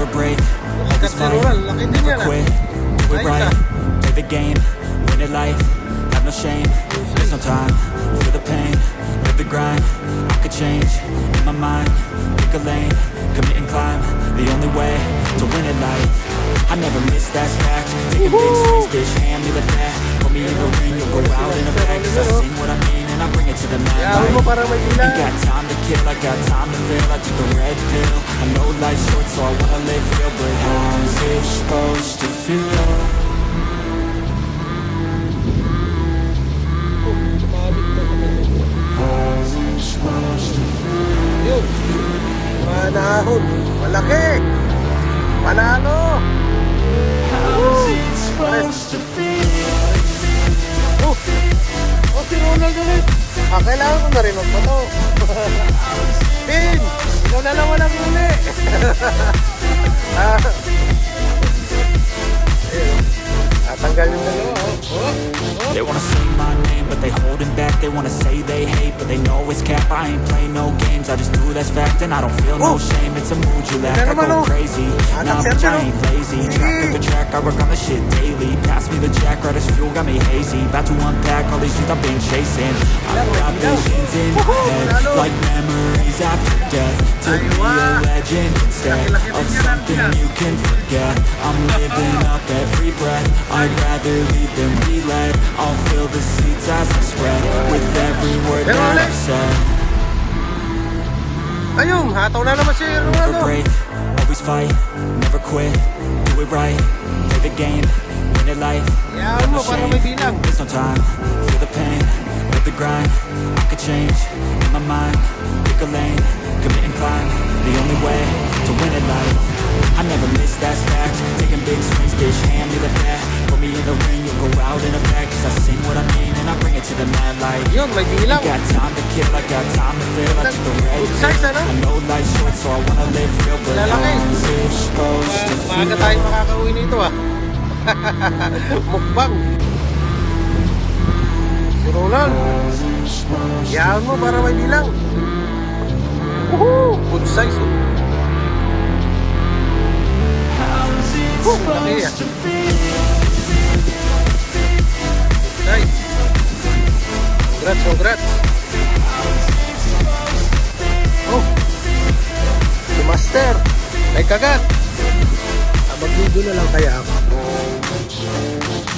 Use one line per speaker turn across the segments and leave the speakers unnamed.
Never break, always fight, never quit, do it right, play the game, win it life, have no shame, there's no time, feel the pain, live the grind, I could change, in my mind, pick a lane, commit and climb, the only way to win it life. I never miss, that's fact, taking big swings, bitch, hand me the bat, put me in the ring, you'll go out in a bag, cause I sing what I mean and I bring it to the mad light. Ain't got time to kill, I got time to feel, I took the red pill, I know life's short so I wanna live real, but how's it supposed to feel? How's it supposed to feel?
Yun, manahon, malaki, panalo.
How's it supposed to feel?
Si Ronald ulit. Kailangan ko na rin magpato. Pin, ikaw na lang walang uli. Tanggal yung dalawa.
They wanna say my name, but they holding back. They wanna say they hate, but they know it's cap. I ain't play no games, I just do that's fact. And I don't feel no shame, it's a mood you lack. I go crazy, nah bitch I ain't lazy. Track after track, I work on the shit daily. Pass me the jack, right as fuel, got me hazy. About to unpack all these shit I've been chasing. I've got visions in my head, like memories after death. To be a legend instead of something you can forget. I'm living up every breath, I'd rather lead than be led. I'll fill the seats as I spread with every word that I've said.
Ayun, hataw na naman si Ronaldo.
Never break, always fight, never quit, do it right, play the game, win it life.
Yaw mo para may bilang.
There's no time, feel the pain, live the grind, I could change, in my mind, pick a lane, commit and climb, the only way to win it life. I never miss, that's fact, taking big swings, bitch, hand me the bat, put me in the ring, you'll go out in a bag, cause I sing what I mean and I bring it to the mad light.
Yun, may bilang.
Got time to kill, I got time to feel, I took the red pill. I know life's short so I wanna live real, but how's it supposed to feel?
Maaga tayo makakauwi nito Mukbang. Si Ronald, yaon mo para may bilang. Woohoo! Good size
Supposed to feel.
Nice. Congrats. Si Master, may kagat. Mag-video na lang kaya ako.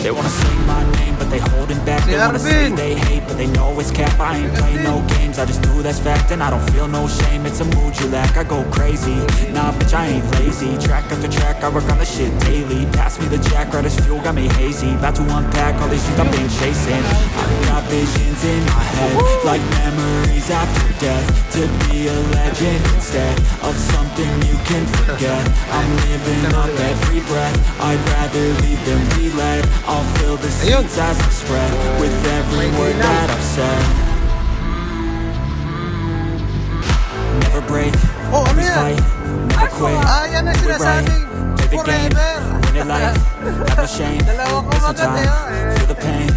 They wanna say my name, but they holding back. They wanna say they hate, but they know it's cap. I ain't play no games, I just do that's fact. And I don't feel no shame, it's a mood you lack. I go crazy, nah bitch I ain't lazy. Track after track, I work on the shit daily. Pass me the jack, right as fuel, got me hazy. About to unpack all these shit I've been chasing. I've got visions in my head, like memories after death. To be a legend instead of something you can forget. I'm living up every breath, I'd rather lead than be led. I'll fill the seats as I spread with every word that I've said. Never break, always fight, never quit, do it right, play the game, win it life, have no shame, there's no time, feel the pain,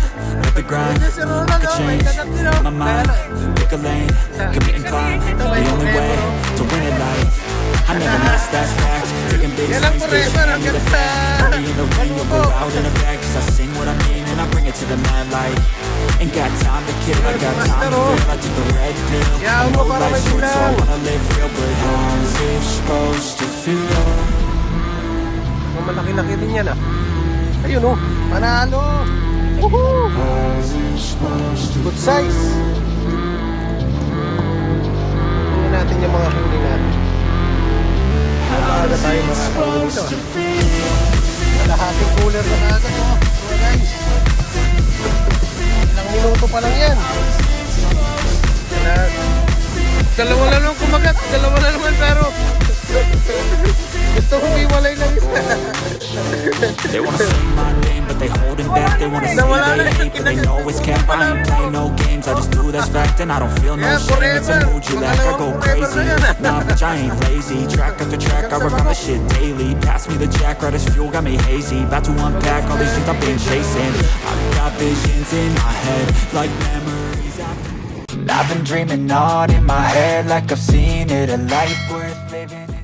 live the grind, I could change, in my mind, pick a lane, commit and climb, the only way to win it life. I never miss, that's fact, taking big swings, bitch, hand me the bat, put me in the ring, you'll go out in a bag, cause I sing what I mean and I bring it to the mad light. Ain't got time to kill, I got time to feel, I took the red pill, I know life's short so I wanna live real, but how's it supposed to feel?
Malaki-laki din yan Ayun panalo. Woohoo! Good size. Tingnan natin yung mga huli natin. Maaga tayo makakauwi nito Kalahating cooler na agad So guys, ilang minuto pa lang yan. Dalawa na lang kumagat, dalawa na naman pero gusto kong iwalay lang isa.
They wanna say my name, but they holding back. They wanna say they hate, but they know it's cap. I ain't play no games, I just do that's fact. And I don't feel no shame, it's a mood you lack. I go crazy, nah bitch I ain't lazy. Track after track, I work on the shit daily. Pass me the jack, right as fuel, got me hazy. About to unpack all these shit I've been chasing. I've got visions in my head, like memories I've been dreaming on in my head, like I've seen it. A life worth living.